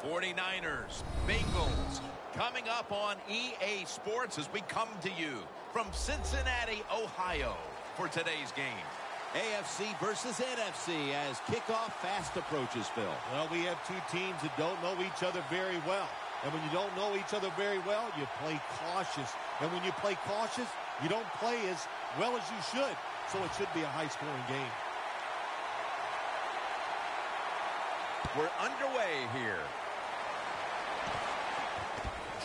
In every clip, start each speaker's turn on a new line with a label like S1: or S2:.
S1: 49ers, Bengals, coming up on EA Sports as we come to you from Cincinnati, Ohio for today's game.
S2: AFC versus NFC as kickoff fast approaches, Phil.
S3: Well, we have two teams that don't know each other very well. And when you don't know each other very well, you play cautious. And when you play cautious, you don't play as well as you should. So it should be a high-scoring game.
S1: We're underway here.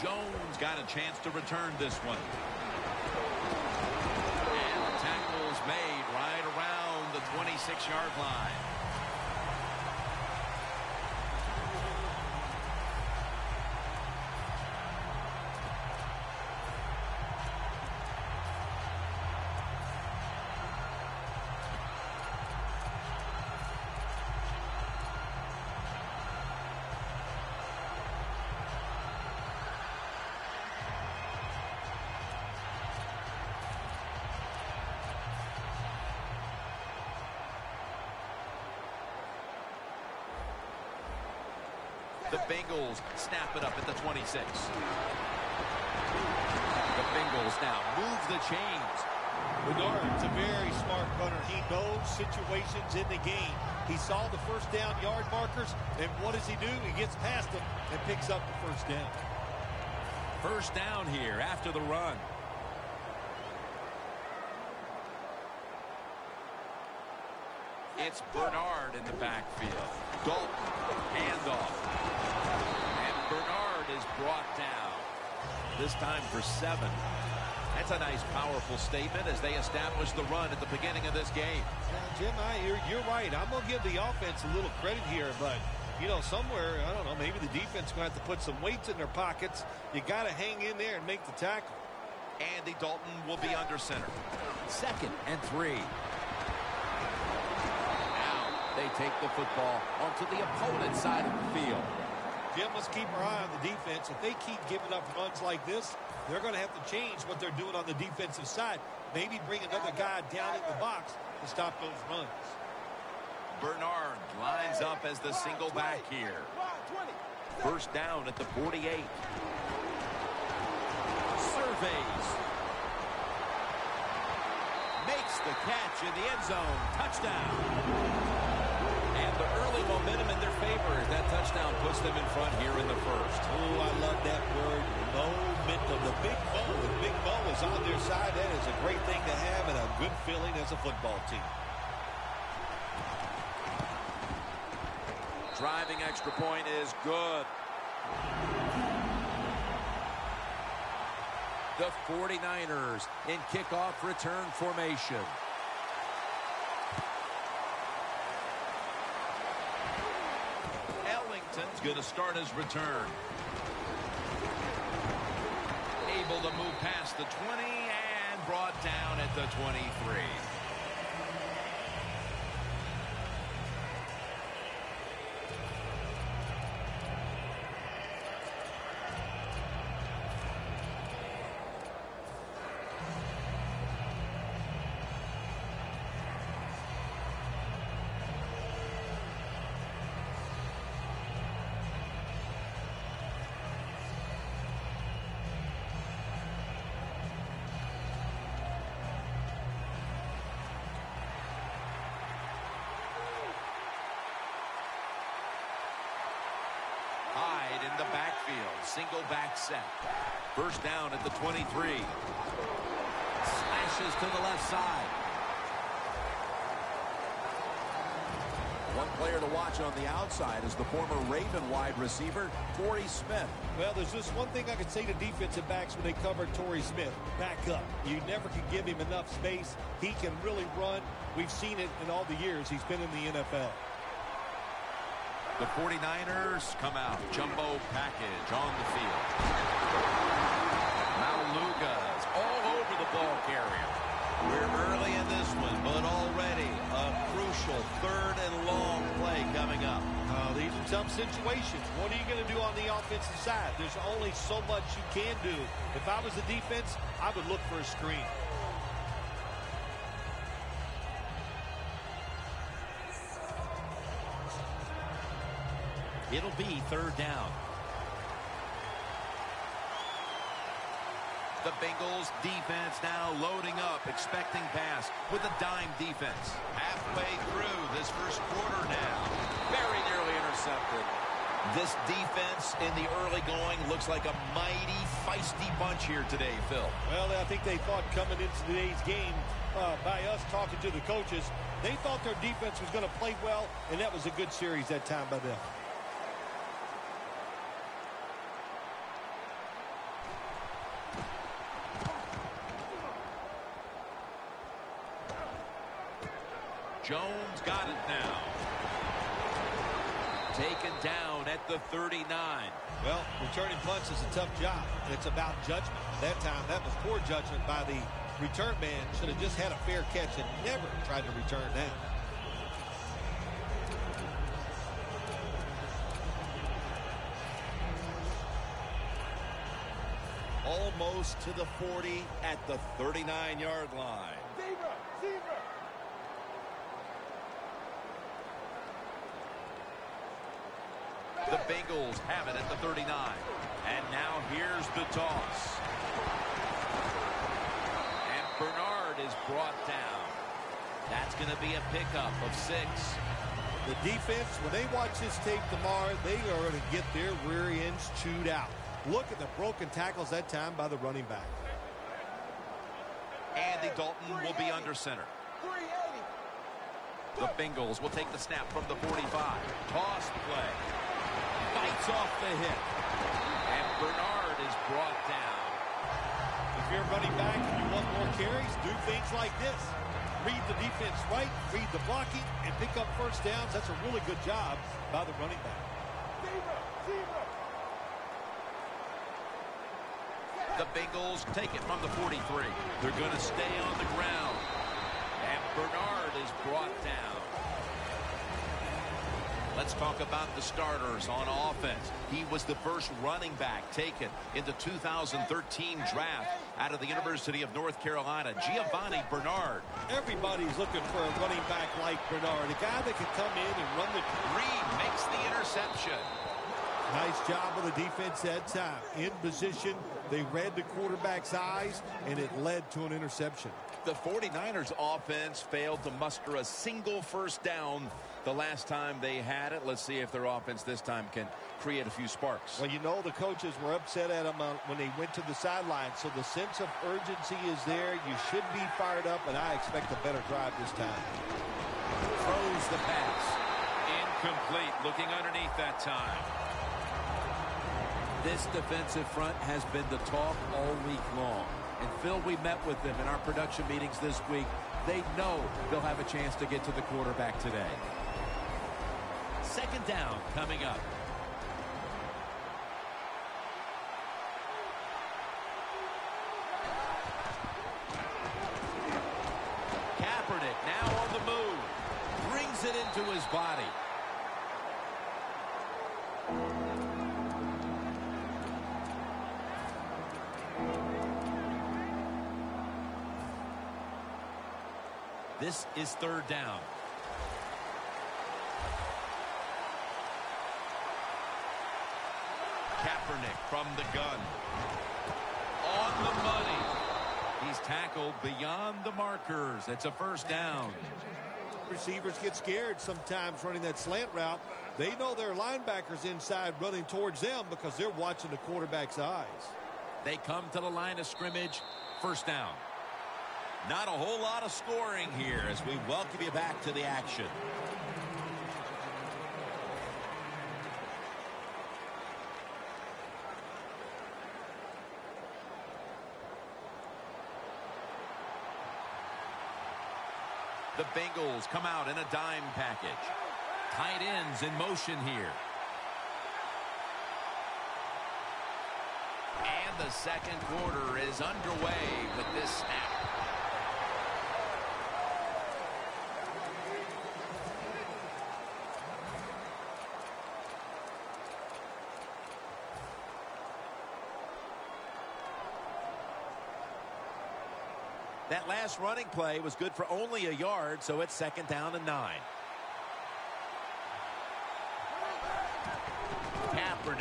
S1: Jones got a chance to return this one. And the tackle's made right around the 26-yard line. The Bengals snap it up at the 26. The Bengals now move the chains.
S3: Bernard's a very smart runner. He knows situations in the game. He saw the first down yard markers, and what does he do? He gets past them and picks up the first down.
S1: First down here after the run. It's Bernard in the backfield. Dalton, handoff. And Bernard is brought down. This time for 7. That's a nice, powerful statement as they establish the run at the beginning of this game.
S3: Now, Jim, you're right. I'm going to give the offense a little credit here, but, you know, somewhere, I don't know, maybe the defense is going to have to put some weights in their pockets. You got to hang in there and make the tackle.
S1: Andy Dalton will be under center.
S2: 2nd and 3. They take the football onto the opponent's side of the field.
S3: Jim, let's keep our eye on the defense. If they keep giving up runs like this, they're going to have to change what they're doing on the defensive side. Maybe bring another guy down in the box to stop those runs.
S1: Bernard lines up as the single back here. First down at the 48. Surveys.
S2: Makes the catch in the end zone. Touchdown.
S1: And the early momentum in their favor as that touchdown puts them in front here in the first.
S3: Oh, I love that word, momentum. The big Mo, the big Mo is on their side. That is a great thing to have and a good feeling as a football team.
S1: Driving extra point is good. The 49ers in kickoff return formation. Ellington's going to start his return. Able to move past the 20 and brought down at the 23. Hyde in the backfield. Single back set. First down at the 23. Slashes to the left side.
S2: One player to watch on the outside is the former Raven wide receiver, Torrey Smith.
S3: Well, there's just one thing I can say to defensive backs when they cover Torrey Smith. Back up. You never can give him enough space. He can really run. We've seen it in all the years he's been in the NFL.
S1: The 49ers come out. Jumbo package on the field. Maluga's all over the ball carrier. We're early in this one, but already a crucial 3rd and long play coming up.
S3: These are tough situations. What are you going to do on the offensive side? There's only so much you can do. If I was the defense, I would look for a screen.
S1: It'll be third down. The Bengals defense now loading up, expecting pass with a dime defense. Halfway through this first quarter now.
S2: Very nearly intercepted.
S1: This defense in the early going looks like a mighty feisty bunch here today, Phil.
S3: Well, I think they thought coming into today's game, by us talking to the coaches, they thought their defense was going to play well, and that was a good series that time by them.
S1: Jones got it now. Taken down at the 39.
S3: Well, returning punts is a tough job. It's about judgment. That time, that was poor judgment by the return man. Should have just had a fair catch and never tried to return that.
S1: Almost to the 40 at the 39-yard line. The Bengals have it at the 39. And now here's the toss. And Bernard is brought down. That's going to be a pickup of 6.
S3: The defense, when they watch this tape tomorrow, they are going to get their rear ends chewed out. Look at the broken tackles that time by the running back.
S1: Andy Dalton will be under center. The Bengals will take the snap from the 45. Toss play. Bites off the hit. And Bernard is brought down.
S3: If you're a running back and you want more carries, do things like this. Read the defense right, read the blocking, and pick up first downs. That's a really good job by the running back.
S1: The Bengals take it from the 43. They're going to stay on the ground. And Bernard is brought down. Let's talk about the starters on offense. He was the first running back taken in the 2013 draft out of the University of North Carolina, Giovanni Bernard.
S3: Everybody's looking for a running back like Bernard, a guy that can come in and run the...
S1: Reed makes the interception.
S3: Nice job of the defense that time. In position, they read the quarterback's eyes, and it led to an interception.
S1: The 49ers offense failed to muster a single first down the last time they had it. Let's see if their offense this time can create a few sparks.
S3: Well, you know the coaches were upset at them when they went to the sideline, so the sense of urgency is there. You should be fired up, and I expect a better drive this time.
S1: Throws the pass. Incomplete. Looking underneath that time.
S2: This defensive front has been the talk all week long. And, Phil, we met with them in our production meetings this week. They know they'll have a chance to get to the quarterback today.
S1: Second down coming up. Kaepernick now on the move. Brings it into his body. This is third down. Kaepernick from the gun. On the money. He's tackled beyond the markers. It's a first down.
S3: Receivers get scared sometimes running that slant route. They know their linebackers inside running towards them because they're watching the quarterback's eyes.
S1: They come to the line of scrimmage. First down. Not a whole lot of scoring here as we welcome you back to the action. The Bengals come out in a dime package. Tight ends in motion here. And the second quarter is underway with this snap. That last running play was good for only a yard, so it's second down and 9.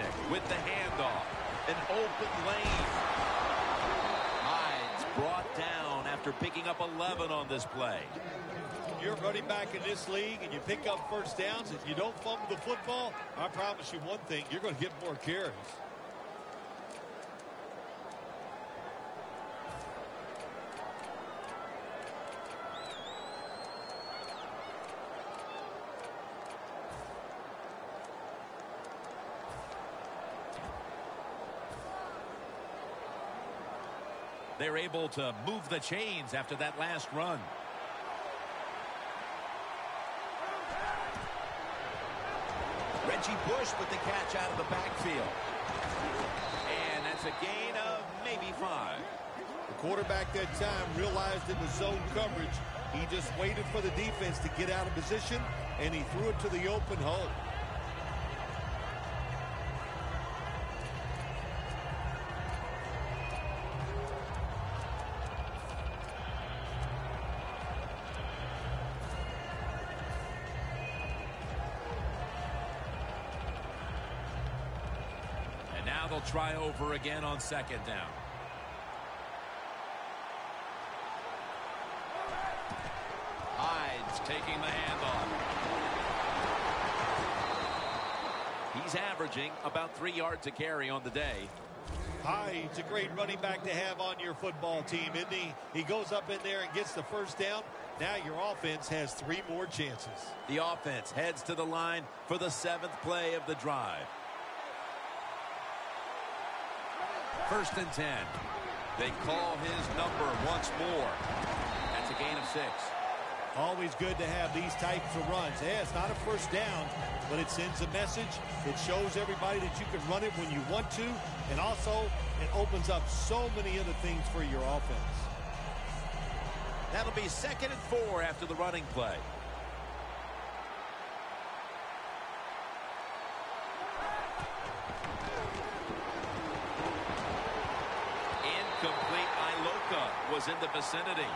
S1: Kaepernick with the handoff. An open lane. Hyde's brought down after picking up 11 on this play.
S3: You're running back in this league and you pick up first downs. If you don't fumble the football, I promise you one thing, you're going to get more carries.
S2: They're able to move the chains after that last run. Reggie Bush with the catch out of the backfield. And that's a gain of maybe 5.
S3: The quarterback that time realized it was zone coverage. He just waited for the defense to get out of position, and he threw it to the open hole.
S2: Now they'll try over again on second down. Hyde's taking the handoff. He's averaging about 3 yards a carry on the day.
S3: Hyde's a great running back to have on your football team, isn't he? He goes up in there and gets the first down. Now your offense has 3 more chances.
S2: The offense heads to the line for the 7th play of the drive. 1st and 10. They call his number once more. That's a gain of 6.
S3: Always good to have these types of runs. Yeah, it's not a first down, but it sends a message. It shows everybody that you can run it when you want to, and also it opens up so many other things for your offense.
S2: That'll be 2nd and 4 after the running play. Incomplete. Iloka was in the vicinity.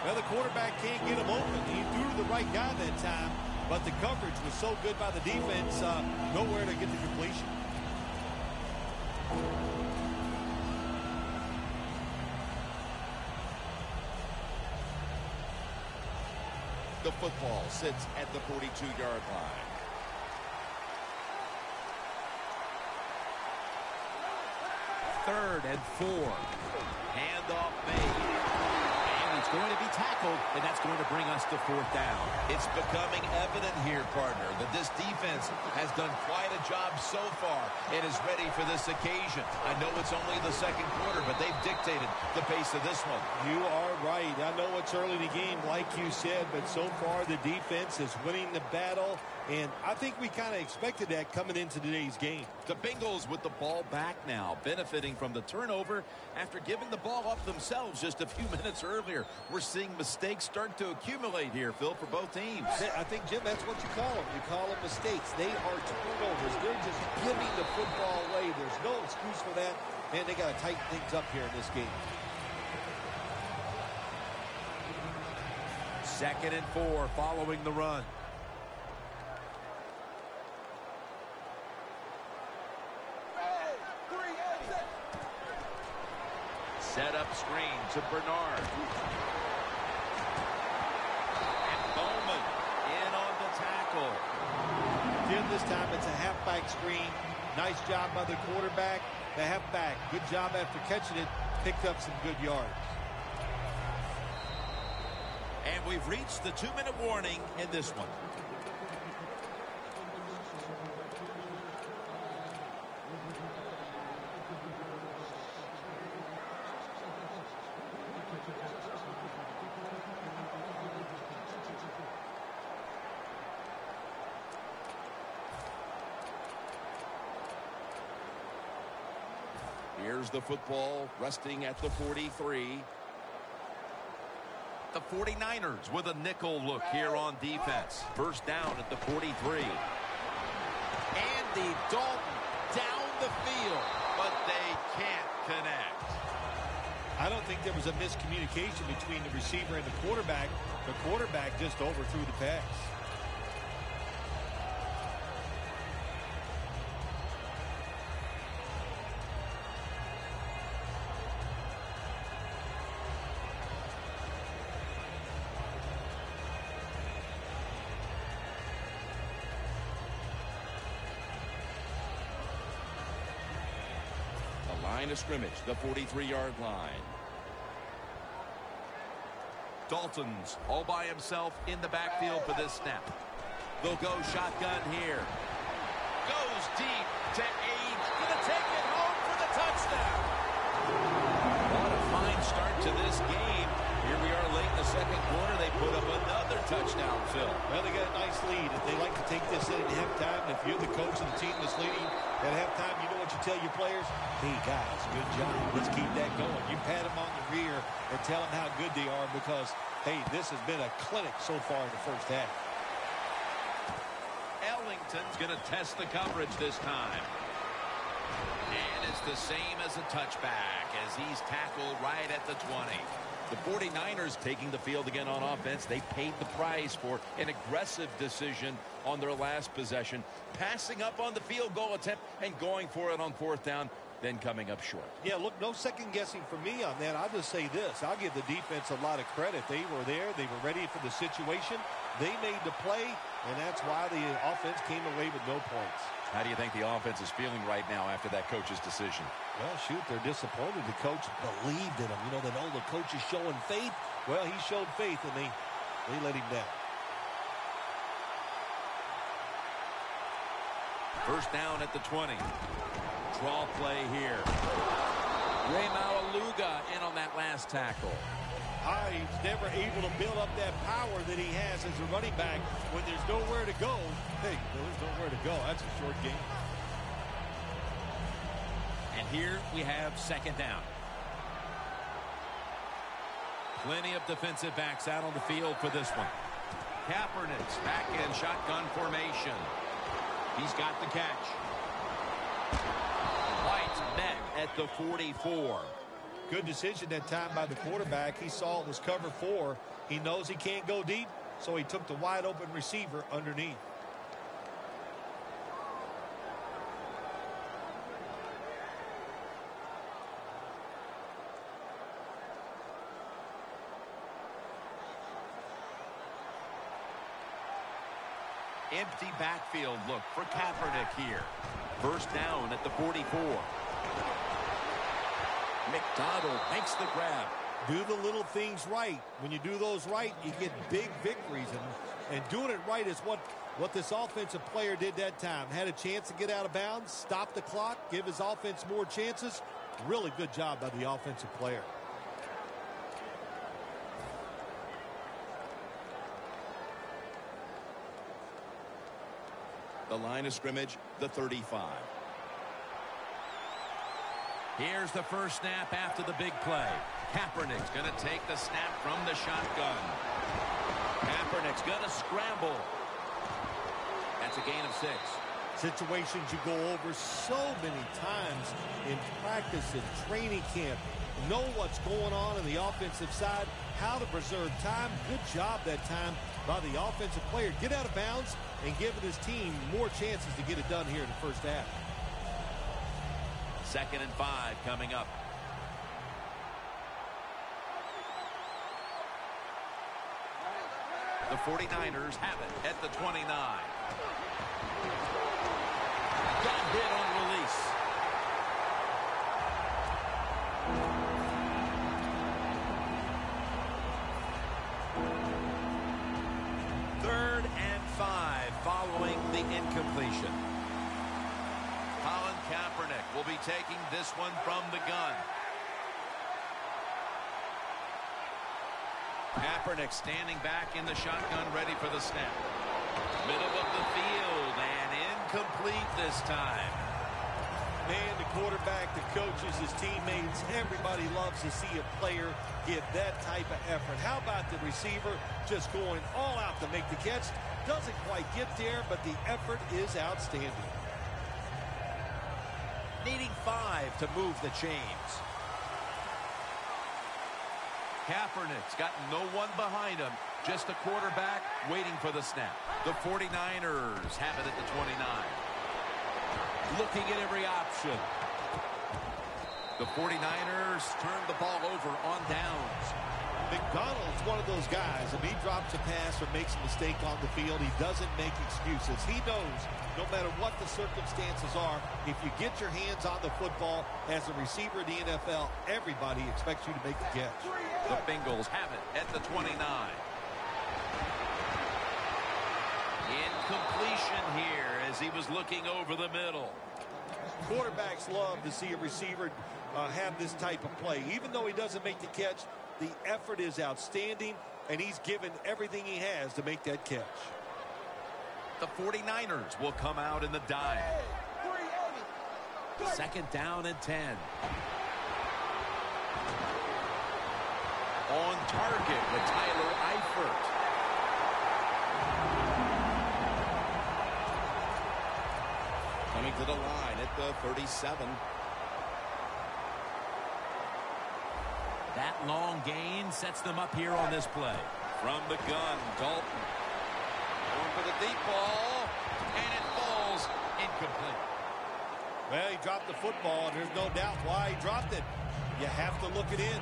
S3: Well, the quarterback can't get him open. He threw to the right guy that time, but the coverage was so good by the defense, nowhere to get the completion.
S1: The football sits at the 42-yard line.
S2: Third and 4. Handoff made. And it's going to be tackled, and that's going to bring us to 4th down.
S1: It's becoming evident here, partner, that this defense has done quite a job so far and is ready for this occasion. I know it's only the 2nd quarter, but they've dictated the pace of this one.
S3: You are right. I know it's early in the game, like you said, but so far the defense is winning the battle, and I think we kind of expected that coming into today's game.
S2: The Bengals with the ball back now, benefiting from the turnover after giving the ball up themselves just a few minutes earlier. We're seeing mistakes start to accumulate here, Phil, for both teams.
S3: I think, Jim, that's what you call them. You call them mistakes. They are turnovers. They're just giving the football away. There's no excuse for that. Man, they got to tighten things up here in this game.
S2: 2nd and 4 following the run. Set up screen to Bernard. And Bowman in on the tackle.
S3: Jim, this time it's a halfback screen. Nice job by the quarterback. The halfback, good job after catching it. Picked up some good yards.
S2: And we've reached the 2-minute warning in this one.
S1: Here's the football resting at the 43.
S2: The 49ers with a nickel look here on defense. 1st down at the 43. Andy Dalton down the field, but they can't connect.
S3: I don't think there was a miscommunication between the receiver and the quarterback. The quarterback just overthrew the pass.
S2: line of scrimmage, the 43-yard line.
S1: Dalton's all by himself in the backfield for this snap. They'll go shotgun here. Goes deep to Age. Gonna take it home for the touchdown.
S2: What a fine start to this game. Here we are late in the second quarter. They put up another touchdown, Phil.
S3: Well, they got a nice lead. If they like to take this in at halftime, if you're the coach of the team that's leading at halftime, you know what you tell your players? Hey, guys, good job. Let's keep that going. You pat them on the rear and tell them how good they are because, hey, this has been a clinic so far in the first half.
S1: Ellington's going to test the coverage this time. And it's the same as a touchback as he's tackled right at the 20.
S2: The 49ers taking the field again on offense. They paid the price for an aggressive decision on their last possession, passing up on the field goal attempt and going for it on fourth down, then coming up short.
S3: Yeah, look, no second guessing for me on that. I'll just say this. I'll give the defense a lot of credit. They were there. They were ready for the situation. They made the play, and that's why the offense came away with no points.
S2: How do you think the offense is feeling right now after that coach's decision?
S3: Well, shoot, they're disappointed. The coach believed in him. You know, they know the coach is showing faith. Well, he showed faith, and they let him down.
S1: First down at the 20. Draw play here. Ray Maualuga in on that last tackle.
S3: He's never able to build up that power that he has as a running back when there's nowhere to go. Hey, there's nowhere to go. That's a short game.
S1: And here we have second down. Plenty of defensive backs out on the field for this one. Kaepernick's back in shotgun formation. He's got the catch. White met at the 44.
S3: Good decision that time by the quarterback. He saw it was cover 4. He knows he can't go deep, so he took the wide open receiver underneath.
S1: Empty backfield look for Kaepernick here. First down at the 44. McDonald makes the grab.
S3: Do the little things right. When you do those right, you get big victories. And doing it right is what this offensive player did that time. Had a chance to get out of bounds, stop the clock, give his offense more chances. Really good job by the offensive player.
S2: The line of scrimmage, the 35.
S1: Here's the first snap after the big play. Kaepernick's going to take the snap from the shotgun. Kaepernick's going to scramble. That's a gain of 6.
S3: Situations you go over so many times in practice and training camp. Know what's going on the offensive side, how to preserve time. Good job that time by the offensive player. Get out of bounds and giving his team more chances to get it done here in the first half.
S1: 2nd and 5 coming up. The 49ers have it at the 29. Got hit on release. Third and 5 following the incompletion. Colin Kaepernick will be taking this one from the gun. Kaepernick standing back in the shotgun, ready for the snap. Middle of the field and incomplete this time.
S3: Man, the quarterback, the coaches, his teammates, everybody loves to see a player give that type of effort. How about the receiver just going all out to make the catch? Doesn't quite get there, but the effort is outstanding.
S1: Needing 5 to move the chains. Kaepernick's got no one behind him. Just a quarterback waiting for the snap. The 49ers have it at the 29. Looking at every option. The 49ers turn the ball over on downs.
S3: McDonald's one of those guys. If he drops a pass or makes a mistake on the field, he doesn't make excuses. He knows no matter what the circumstances are, if you get your hands on the football as a receiver in the NFL, everybody expects you to make the catch.
S1: The Bengals have it at the 29. Incompletion here as he was looking over the middle.
S3: Quarterbacks love to see a receiver have this type of play. Even though he doesn't make the catch, the effort is outstanding, and he's given everything he has to make that catch.
S1: The 49ers will come out in the dime. 2nd down and 10. On target with Tyler Eifert. Coming to the line at the 37. That long gain sets them up here on this play. From the gun, Dalton. Going for the deep ball, and it falls incomplete.
S3: Well, he dropped the football, and there's no doubt why he dropped it. You have to look it in.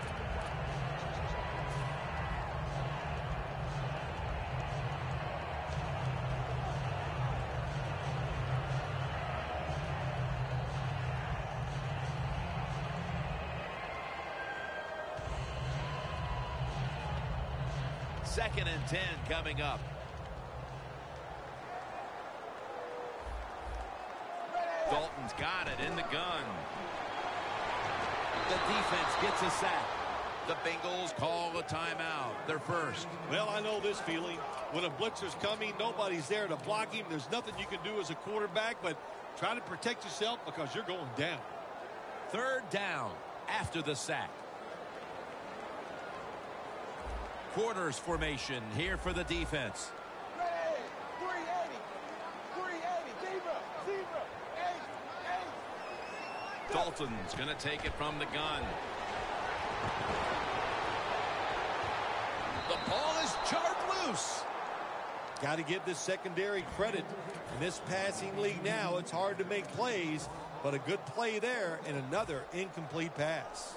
S1: Second and 10 coming up. Dalton's got it in the gun. The defense gets a sack. The Bengals call a timeout. They're first.
S3: Well, I know this feeling. When a blitzer's coming, nobody's there to block him. There's nothing you can do as a quarterback, but try to protect yourself because you're going down.
S1: 3rd down after the sack. Quarters formation here for the defense.
S4: 380,
S1: Dalton's going to take it from the gun. The ball is jarred loose.
S3: Got to give this secondary credit. In this passing league now, it's hard to make plays, but a good play there and another incomplete pass.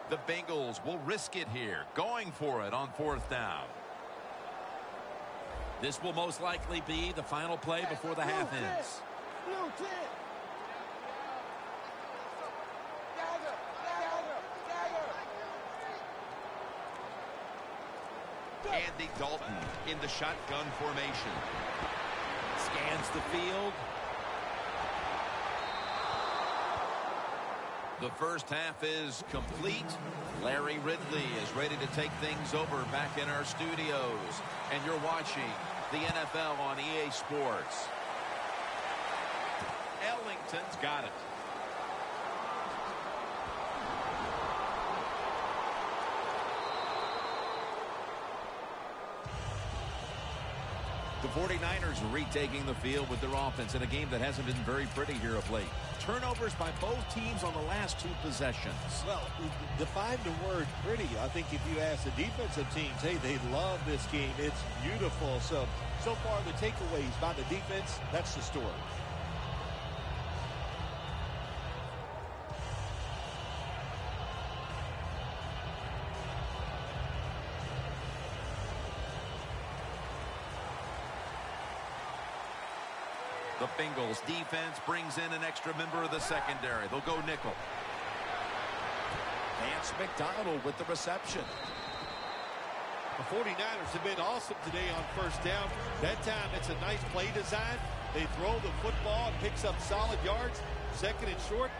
S1: The Bengals will risk it here, going for it on 4th down. This will most likely be the final play before the half ends. Andy Dalton in the shotgun formation. Scans the field. The first half is complete. Larry Ridley is ready to take things over back in our studios. And you're watching the NFL on EA Sports. Ellington's got it. The 49ers are retaking the field with their offense in a game that hasn't been very pretty here of late. Turnovers by both teams on the last 2 possessions.
S3: Well, define the word pretty. I think if you ask the defensive teams, hey, they love this game. It's beautiful. So far the takeaways by the defense, that's the story.
S1: The Bengals defense brings in an extra member of the secondary. They'll go nickel. Vance McDonald with the reception.
S3: The 49ers have been awesome today on 1st down. That time it's a nice play design. They throw the football, picks up solid yards. 2nd and short.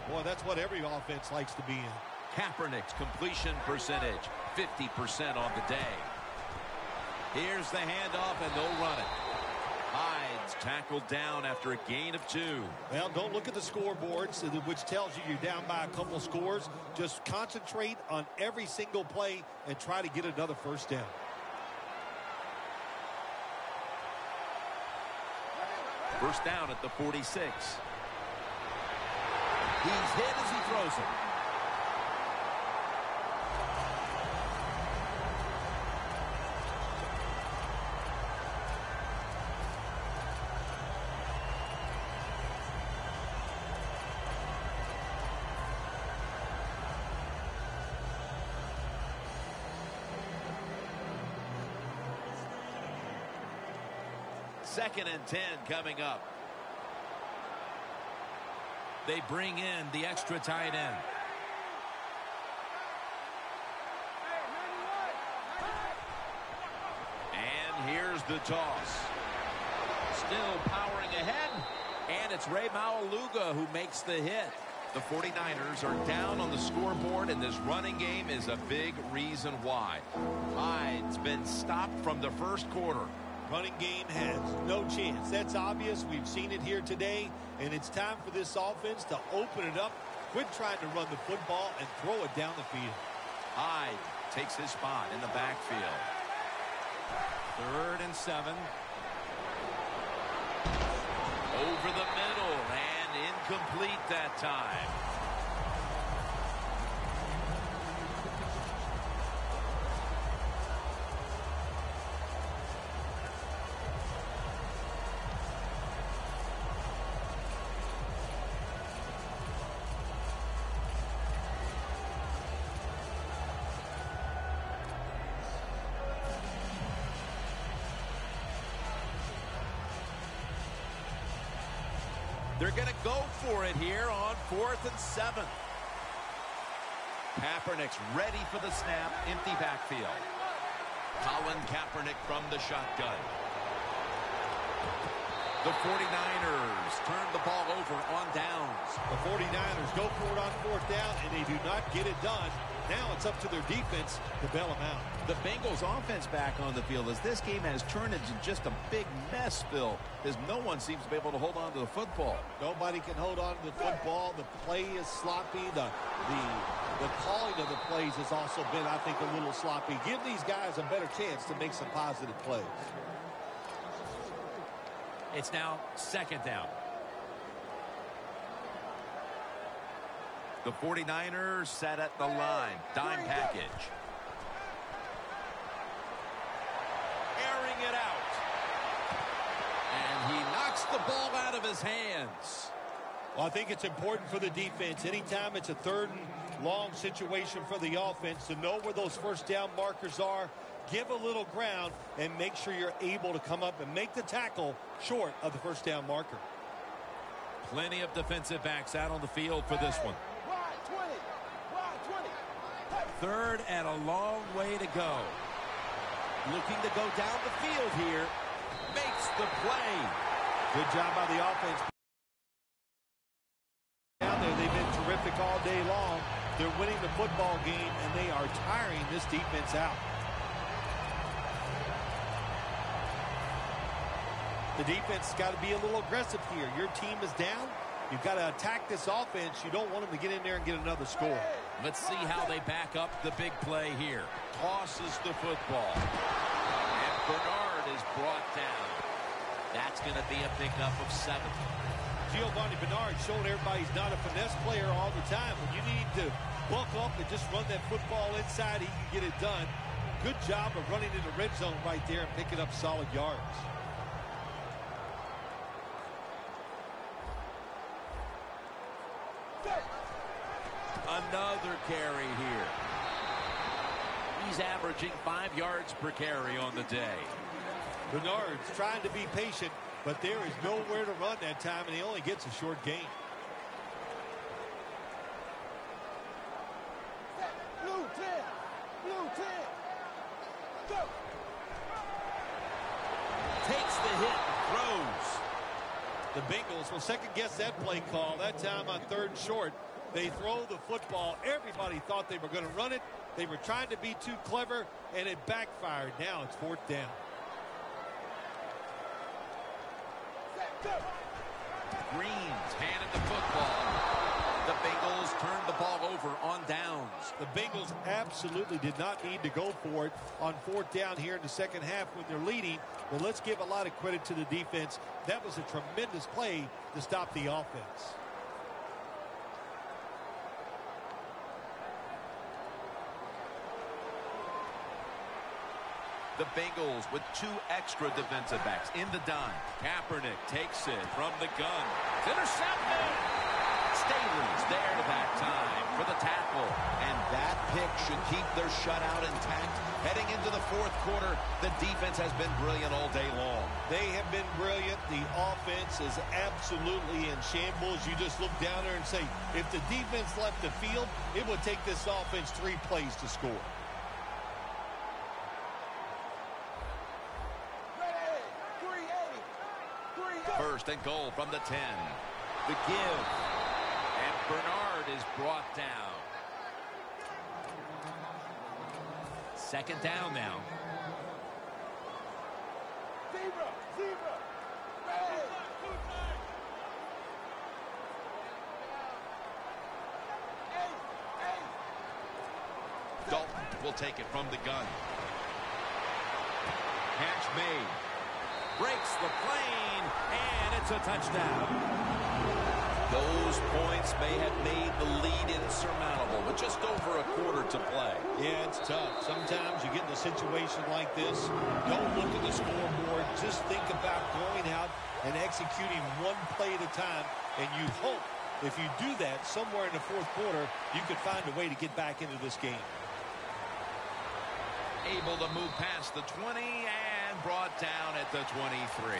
S3: Boy, that's what every offense likes to be in.
S1: Kaepernick's completion percentage, 50% on the day. Here's the handoff, and they'll run it. Hyde's tackled down after a gain of 2.
S3: Well, don't look at the scoreboards, which tells you you're down by a couple scores. Just concentrate on every single play and try to get another 1st down.
S1: First down at the 46. He's hit as he throws it. 2nd and 10 coming up.
S2: They bring in the extra tight end.
S1: And here's the toss.
S2: Still powering ahead, and it's Ray Maualuga who makes the hit.
S1: The 49ers are down on the scoreboard, and this running game is a big reason why. Hyde's been stopped from the first quarter.
S3: Running game has no chance. That's obvious. We've seen it here today, and it's time for this offense to open it up, quit trying to run the football, and throw it down the field.
S1: Hyde takes his spot in the backfield.
S2: 3rd and 7.
S1: Over the middle, and incomplete that time.
S2: They're going to go for it here on 4th and 7.
S1: Kaepernick's ready for the snap. Empty backfield. Colin Kaepernick from the shotgun. The 49ers turn the ball over on downs.
S3: The 49ers go for it on 4th down, and they do not get it done. Now it's up to their defense to bail them out.
S1: The Bengals offense back on the field as this game has turned into just a big mess, Phil, as no one seems to be able to hold on to the football.
S3: Nobody can hold on to the football. The play is sloppy. The calling of the plays has also been, I think, a little sloppy. Give these guys a better chance to make some positive plays.
S2: It's now 2nd down.
S1: The 49ers set at the line. Dime package. Airing it out. And he knocks the ball out of his hands.
S3: Well, I think it's important for the defense. Anytime it's a 3rd and long situation for the offense to know where those 1st down markers are, give a little ground, and make sure you're able to come up and make the tackle short of the 1st down marker.
S2: Plenty of defensive backs out on the field for this one. 3rd and a long way to go.
S3: Looking to go down the field here.
S2: Makes the play.
S3: Good job by the offense. Down there, they've been terrific all day long. They're winning the football game, and they are tiring this defense out. The defense has got to be a little aggressive here. Your team is down. You've got to attack this offense. You don't want them to get in there and get another score.
S2: Let's see how they back up the big play here.
S1: Tosses the football. And Bernard is brought down. That's going to be a pickup of 7.
S3: Giovanni Bernard showing everybody he's not a finesse player all the time. When you need to bulk up and just run that football inside, he can get it done. Good job of running in the red zone right there and picking up solid yards.
S1: Another carry here. He's averaging 5 yards per carry on the day.
S3: Bernard's trying to be patient, but there is nowhere to run that time, and he only gets a short gain.
S4: Blue 10. Blue 10. Go.
S2: Takes the hit and throws.
S3: The Bengals will second-guess that play call. That time on 3rd and short. They throw the football. Everybody thought they were going to run it. They were trying to be too clever, and it backfired. Now it's 4th down.
S1: Green's handed the football. The Bengals turned the ball over on downs.
S3: The Bengals absolutely did not need to go for it on 4th down here in the second half when they're leading. But let's give a lot of credit to the defense. That was a tremendous play to stop the offense.
S1: The Bengals with 2 extra defensive backs in the dime. Kaepernick takes it from the gun. It's intercepted.
S2: Staley's there that time for the tackle.
S1: And that pick should keep their shutout intact. Heading into the fourth quarter, the defense has been brilliant all day long.
S3: They have been brilliant. The offense is absolutely in shambles. You just look down there and say, if the defense left the field, it would take this offense 3 plays to score.
S2: First and goal from the 10. The give. And Bernard is brought down. Second down now. Dalton will take it from the gun. Catch made. Breaks the plane, and it's a touchdown. Those points may have made the lead insurmountable, but just over a quarter to play.
S3: Yeah, it's tough. Sometimes you get in a situation like this, don't look at the scoreboard. Just think about going out and executing one play at a time, and you hope if you do that somewhere in the fourth quarter, you could find a way to get back into this game.
S2: Able to move past the 20 and brought down at the 23.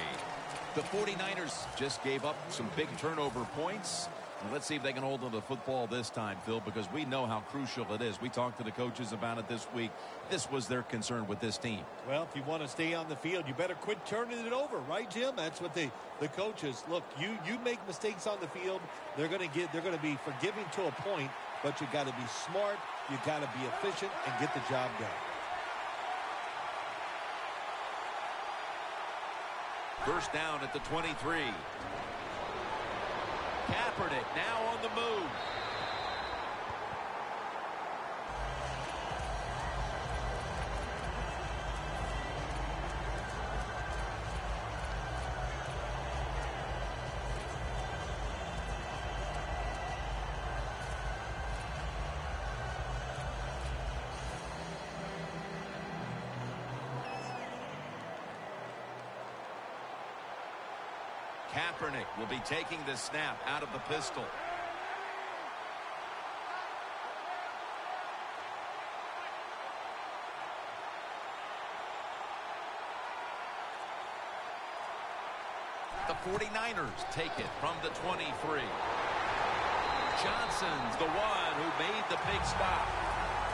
S2: The 49ers just gave up some big turnover points. And let's see if they can hold on to the football this time, Phil, because we know how crucial it is. We talked to the coaches about it this week. This was their concern with this team.
S3: Well, if you want to stay on the field, you better quit turning it over, right, Jim? That's what the coaches, look, you make mistakes on the field, they're going to be forgiving to a point, but you got to be smart, you got to be efficient and get the job done.
S2: First down at the 23. Kaepernick now on the move. Kaepernick will be taking the snap out of the pistol. The 49ers take it from the 23. Johnson's the one who made the big stop.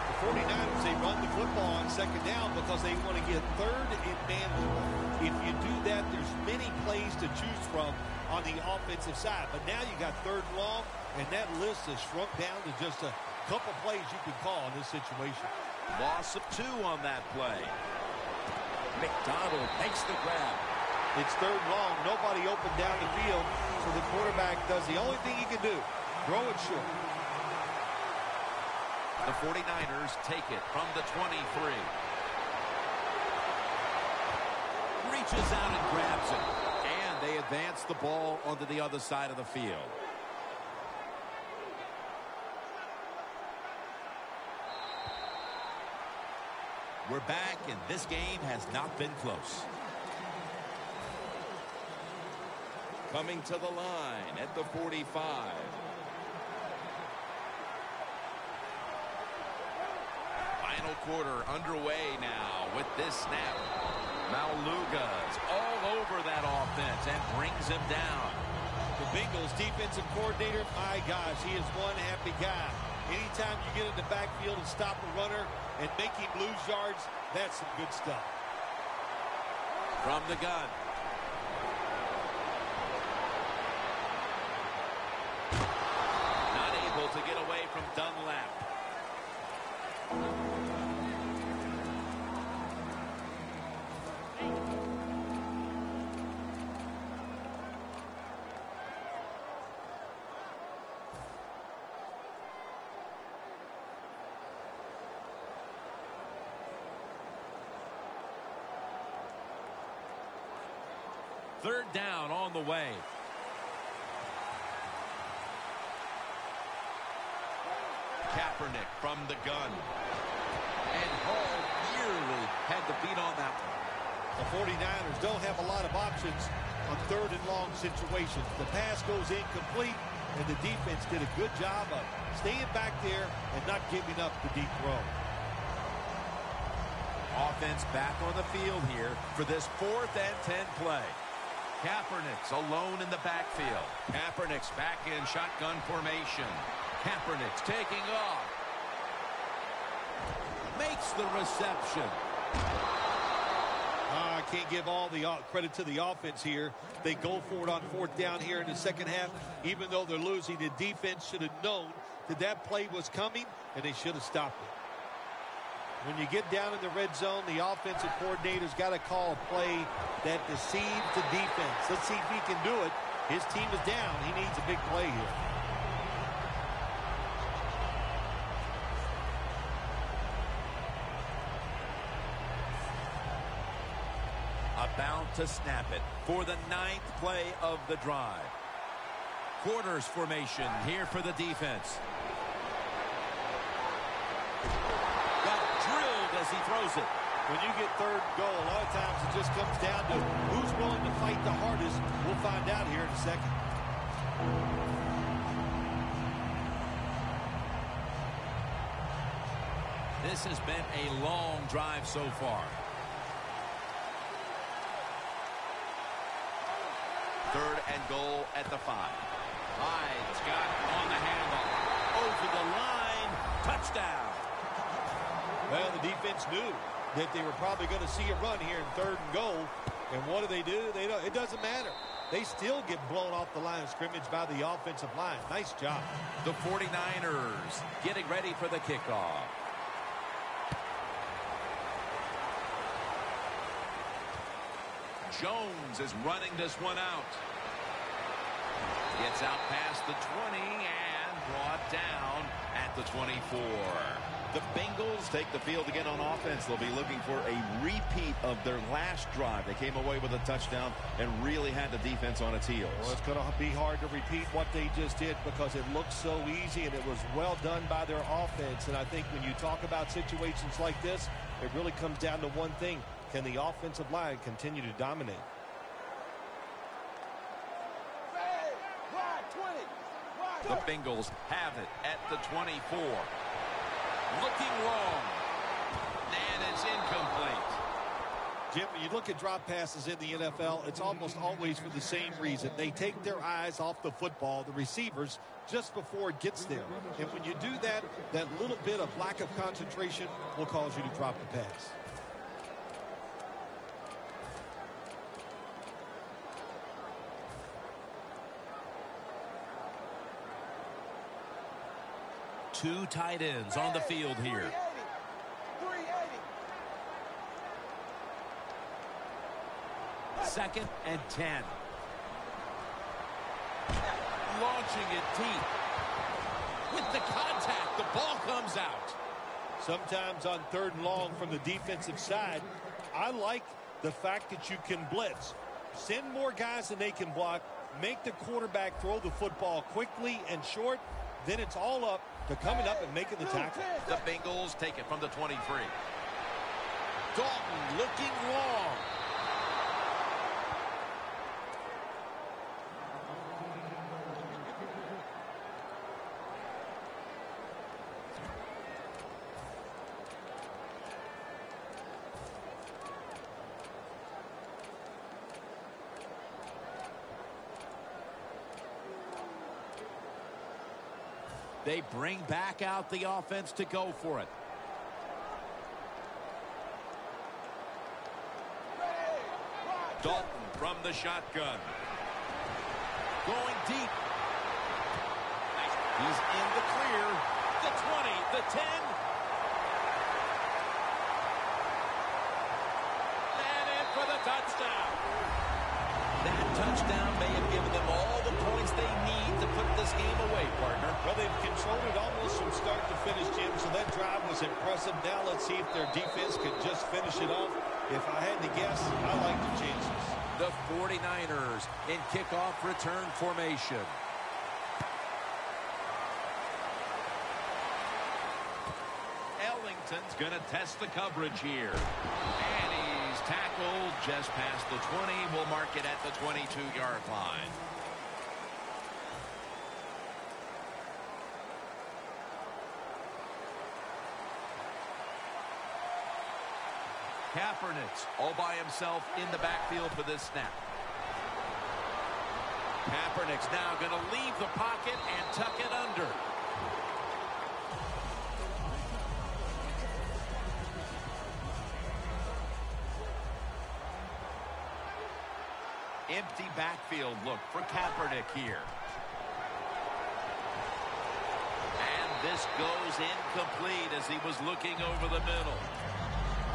S3: The 49ers, they run the football on second down because they want to get third and manageable. If you do that, there's many plays to choose from on the offensive side. But now you got third and long, and that list is shrunk down to just a couple plays you can call in this situation.
S2: Loss of 2 on that play. McDonald makes the grab.
S3: It's third and long. Nobody open down the field, so the quarterback does the only thing he can do, throw it short.
S2: The 49ers take it from the 23. Reaches out and grabs it. And they advance the ball onto the other side of the field. We're back, and this game has not been close. Coming to the line at the 45. Final quarter underway now with this snap. Maluga's all over that offense and brings him down.
S3: The Bengals defensive coordinator, my gosh, he is one happy guy. Anytime you get in the backfield and stop a runner and make him lose yards, that's some good stuff.
S2: From the gun. Not able to get away from Dunlap. Third down on the way. Kaepernick from the gun. And Hall nearly had the beat on that one.
S3: The 49ers don't have a lot of options on third and long situations. The pass goes incomplete. and the defense did a good job of staying back there and not giving up the deep throw.
S1: Offense back on the field here for this 4th and 10 play. Kaepernick's alone in the backfield. Kaepernick's back in shotgun formation. Kaepernick's taking off. Makes the reception.
S3: I can't give all the credit to the offense here. They go for it on 4th down here in the second half. Even though they're losing, the defense should have known that that play was coming, and they should have stopped it. When you get down in the red zone, the offensive coordinator's got to call a play that deceives the defense. Let's see if he can do it. His team is down. He needs a big play here.
S1: About to snap it for the 9th play of the drive. Quarters formation here for the defense. Got drilled as he throws it.
S3: When you get 3rd and goal, a lot of times it just comes down to who's willing to fight the hardest. We'll find out here in a second.
S1: This has been a long drive so far. 3rd and goal at the 5. Hyde's got on the handoff. Over the line. Touchdown.
S3: Well, the defense knew that they were probably going to see a run here in 3rd and goal. And what do? It doesn't matter. They still get blown off the line of scrimmage by the offensive line. Nice job.
S1: The 49ers getting ready for the kickoff. Jones is running this one out. Gets out past the 20 and brought down at the 24.
S2: The Bengals take the field again on offense. They'll be looking for a repeat of their last drive. They came away with a touchdown and really had the defense on its heels.
S3: Well, it's going to be hard to repeat what they just did because it looked so easy and it was well done by their offense. And I think when you talk about situations like this, it really comes down to one thing. Can the offensive line continue to dominate?
S1: The Bengals have it at the 24. Looking long. And it's incomplete.
S3: Jim, when you look at drop passes in the NFL, it's almost always for the same reason. They take their eyes off the football, the receivers, just before it gets there. And when you do that, that little bit of lack of concentration will cause you to drop the pass.
S1: Two tight ends on the field here. 2nd and 10. Launching it deep. With the contact, the ball comes out.
S3: Sometimes on 3rd and long from the defensive side, I like the fact that you can blitz. Send more guys than they can block. Make the quarterback throw the football quickly and short. Then it's all up to coming up and making the tackle.
S1: The Bengals take it from the 23. Dalton looking long. They bring back out the offense to go for it. Dalton from the shotgun. Going deep. He's in the clear. The 20, the 10. And in for the touchdown. That touchdown may have given them all the points they need to put this game away, partner.
S3: Well, they've controlled it almost from start to finish, Jim, so that drive was impressive. Now let's see if their defense can just finish it off. If I had to guess, I like the chances.
S1: The 49ers in kickoff return formation. Ellington's going to test the coverage here. And he's tackled just past the 20. We'll mark it at the 22-yard line. Kaepernick's all by himself in the backfield for this snap. Kaepernick's now going to leave the pocket and tuck it under. Empty backfield look for Kaepernick here. And this goes incomplete as he was looking over the middle.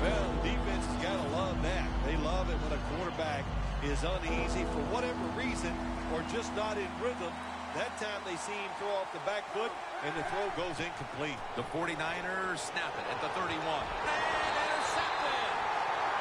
S3: Well, the defense has got to love that. They love it when a quarterback is uneasy for whatever reason or just not in rhythm. That time they see him throw off the back foot, and the throw goes incomplete.
S1: The 49ers snap it at the 31. And intercepted!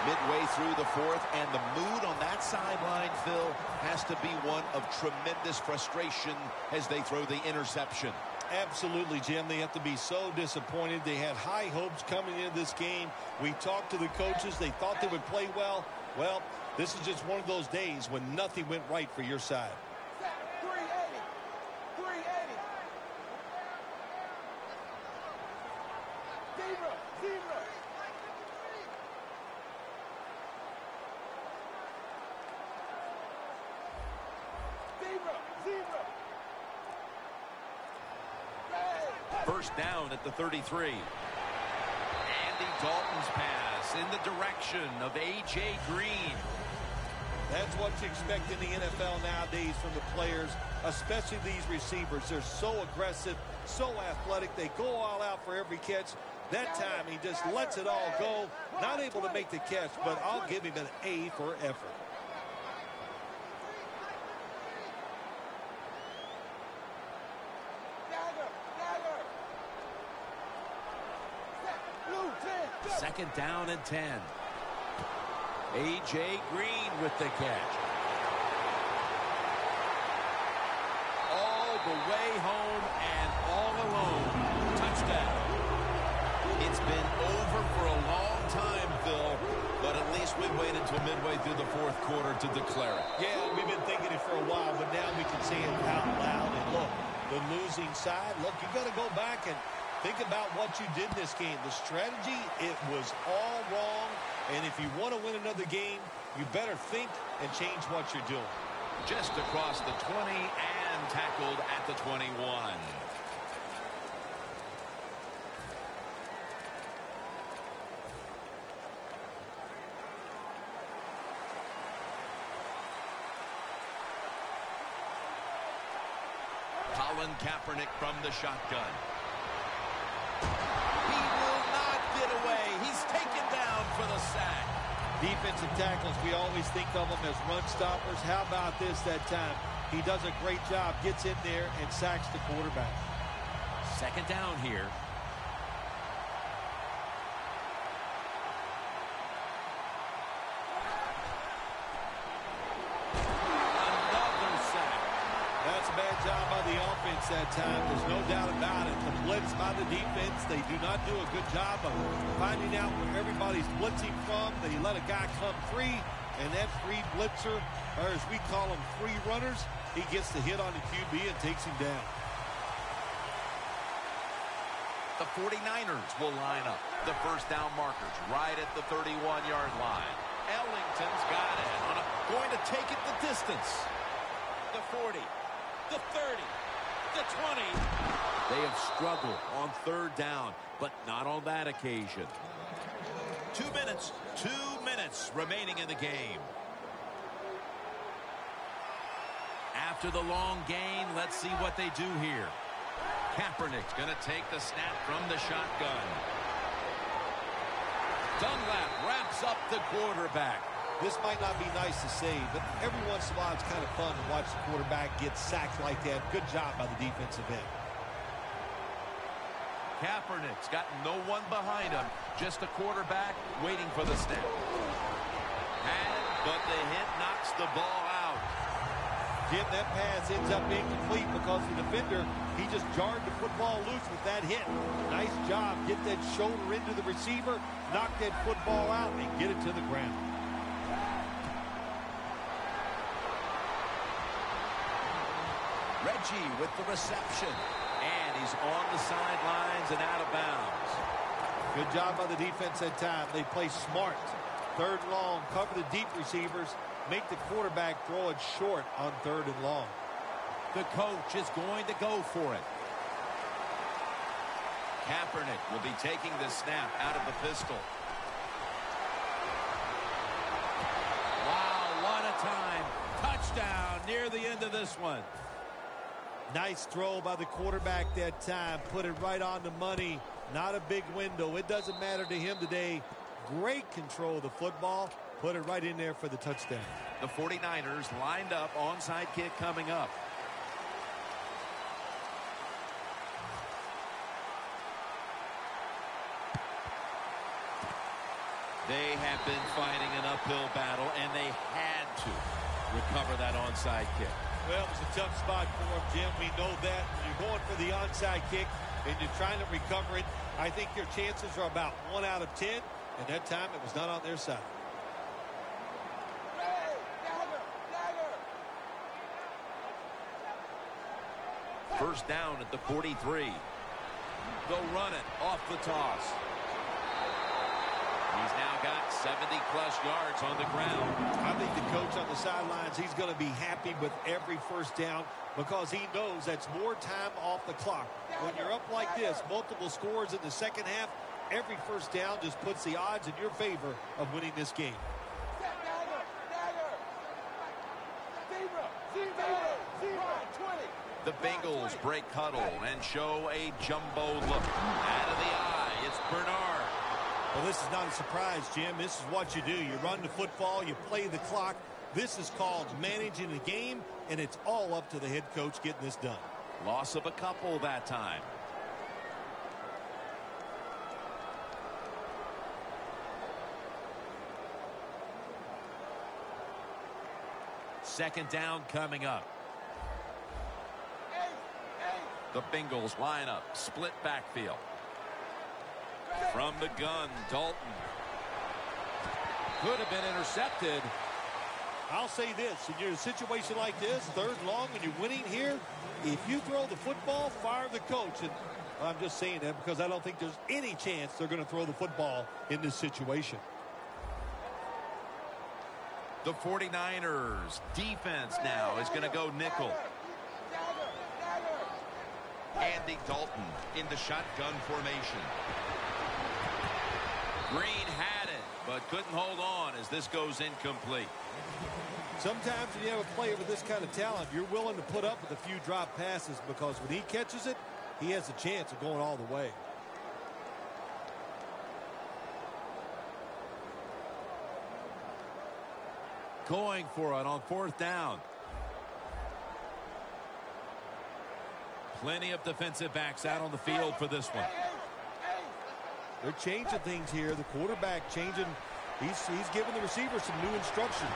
S2: Midway through the fourth, and the mood on that sideline, Phil, has to be one of tremendous frustration as they throw the interception.
S3: Absolutely, Jim. They have to be so disappointed. They had high hopes coming into this game. We talked to the coaches. They thought they would play well. Well, this is just one of those days when nothing went right for your side.
S4: 380. 380. Zero. Zero. Zero. Zero.
S1: First down at the 33. Andy Dalton's pass in the direction of A.J. Green.
S3: That's what you expect in the NFL nowadays from the players, especially these receivers. They're so aggressive, so athletic. They go all out for every catch. That time he just lets it all go. Not able to make the catch, but I'll give him an A for effort.
S1: Second down and 10. A.J. Green with the catch. All the way home and all alone. Touchdown.
S2: It's been over for a long time, Phil, but at least we waited until midway through the fourth quarter to declare it.
S3: Yeah, we've been thinking it for a while, but now we can say it out loud. And look, the losing side, look, you got to go back and think about what you did in this game. The strategy, it was all wrong. And if you want to win another game, you better think and change what you're doing.
S1: Just across the 20 and tackled at the 21. Colin Kaepernick from the shotgun. He will not get away. He's taken down for the sack.
S3: Defensive tackles, we always think of them as run stoppers. How about this that time? He does a great job, gets in there, and sacks the quarterback.
S1: Second down here. Another sack.
S3: That's a bad job by the offense that time. There's no doubt about it. The blitz by the defense, they do not do a good job of finding out where everybody's blitzing from. They let a guy come free, and that free blitzer, or as we call them, free runners, he gets the hit on the QB and takes him down.
S1: The 49ers will line up. The first down markers right at the 31-yard line. Ellington's got it. Going to take it the distance. The 40. The 30. The 20. They have struggled on third down, but not on that occasion. 2 minutes. 2 minutes remaining in the game. After the long gain, let's see what they do here. Kaepernick's going to take the snap from the shotgun. Dunlap wraps up the quarterback.
S3: This might not be nice to say, but every once in a while it's kind of fun to watch the quarterback get sacked like that. Good job by the defensive end.
S1: Kaepernick's got no one behind him. Just a quarterback waiting for the snap. But the hit knocks the ball out.
S3: Jim, that pass ends up incomplete because the defender, he just jarred the football loose with that hit. Nice job. Get that shoulder into the receiver, knock that football out, and get it to the ground.
S1: Reggie with the reception. And he's on the sidelines and out of bounds.
S3: Good job by the defense that time. They play smart. Third and long, cover the deep receivers, make the quarterback throw it short on third and long.
S1: The coach is going to go for it. Kaepernick will be taking the snap out of the pistol. Wow, what a time. Touchdown near the end of this one.
S3: Nice throw by the quarterback that time. Put it right on the money. Not a big window. It doesn't matter to him today. Great control of the football. Put it right in there for the touchdown.
S1: The 49ers lined up, onside kick coming up. They have been fighting an uphill battle, and they had to recover that onside kick.
S3: Well, it was a tough spot for him, Jim. We know that. When you're going for the onside kick and you're trying to recover it, I think your chances are about 1 out of 10, and that time it was not on their side.
S1: First down at the 43. They'll run it off the toss. He's now got 70-plus yards on the ground.
S3: I think the coach on the sidelines, he's going to be happy with every first down because he knows that's more time off the clock. When you're up like this, multiple scores in the second half, every first down just puts the odds in your favor of winning this game.
S1: The Bengals break huddle and show a jumbo look. Out of the eye, it's Bernard.
S3: Well, this is not a surprise, Jim. This is what you do. You run the football, you play the clock. This is called managing the game, and it's all up to the head coach getting this done.
S1: Loss of a couple that time. Second down coming up. The Bengals line up, split backfield. From the gun, Dalton. Could have been intercepted.
S3: I'll say this, in your situation like this, third and long, and you're winning here, if you throw the football, fire the coach. And I'm just saying that because I don't think there's any chance they're going to throw the football in this situation.
S1: The 49ers defense now is going to go nickel. Andy Dalton in the shotgun formation. Green had it, but couldn't hold on as this goes incomplete.
S3: Sometimes when you have a player with this kind of talent, you're willing to put up with a few drop passes because when he catches it, he has a chance of going all the way.
S1: Going for it on fourth down. Plenty of defensive backs out on the field for this one.
S3: They're changing things here. The quarterback changing. He's giving the receiver some new instructions.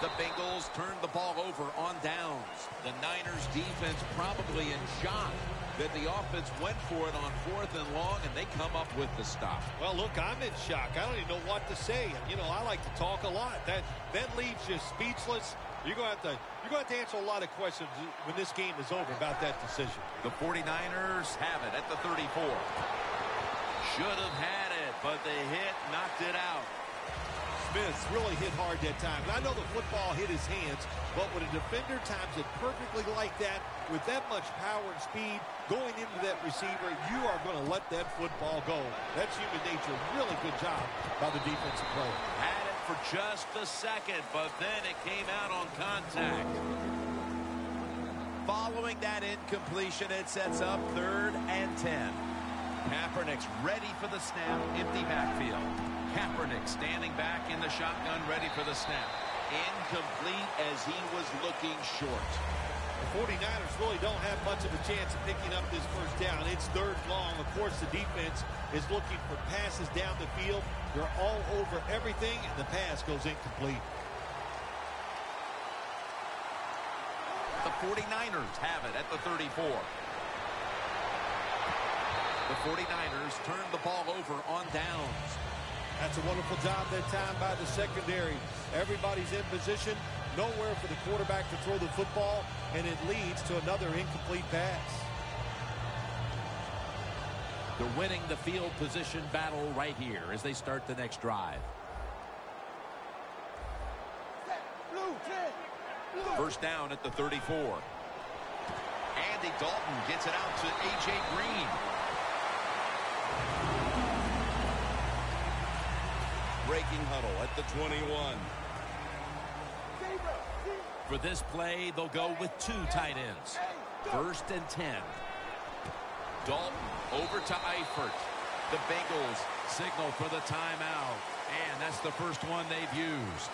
S1: The Bengals turned the ball over on downs. The Niners defense probably in shock that the offense went for it on fourth and long, and they come up with the stop.
S3: Well, look, I'm in shock. I don't even know what to say. And, you know, I like to talk a lot. That leaves you speechless. You're going to have to answer a lot of questions when this game is over about that decision.
S1: The 49ers have it at the 34. Should have had it, but the hit knocked it out.
S3: Smith really hit hard that time. And I know the football hit his hands, but when a defender times it perfectly like that, with that much power and speed going into that receiver, you are going to let that football go. That's human nature. Really good job by the defensive player.
S1: Had it for just a second, but then it came out on contact. Following that incompletion, it sets up 3rd and 10. Kaepernick's ready for the snap, empty backfield. Kaepernick standing back in the shotgun, ready for the snap. Incomplete as he was looking short.
S3: The 49ers really don't have much of a chance of picking up this first down. It's 3rd long. Of course, the defense is looking for passes down the field. They're all over everything, and the pass goes incomplete.
S1: The 49ers have it at the 34. The 49ers turn the ball over on downs.
S3: That's a wonderful job that time by the secondary. Everybody's in position. Nowhere for the quarterback to throw the football, and it leads to another incomplete pass.
S1: They're winning the field position battle right here as they start the next drive.
S4: Blue 10. Blue.
S2: First down at the 34. Andy Dalton gets it out to A.J. Green. Breaking huddle at the 21.
S1: For this play, they'll go with 2 tight ends. First and 10.
S2: Dalton over to Eifert.
S1: The Bengals signal for the timeout. And that's the first one they've used.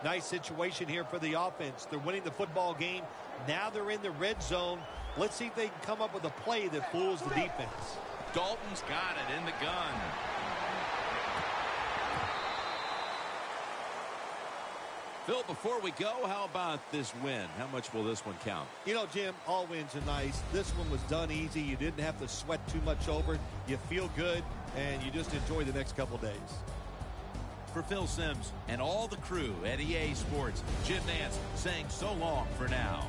S3: Nice situation here for the offense. They're winning the football game. Now they're in the red zone. Let's see if they can come up with a play that fools the defense.
S2: Dalton's got it in the gun.
S1: Phil, before we go, how about this win? How much will this one count?
S3: You know, Jim, all wins are nice. This one was done easy. You didn't have to sweat too much over it. You feel good, and you just enjoy the next couple days.
S1: For Phil Simms and all the crew at EA Sports, Jim Nance saying so long for now.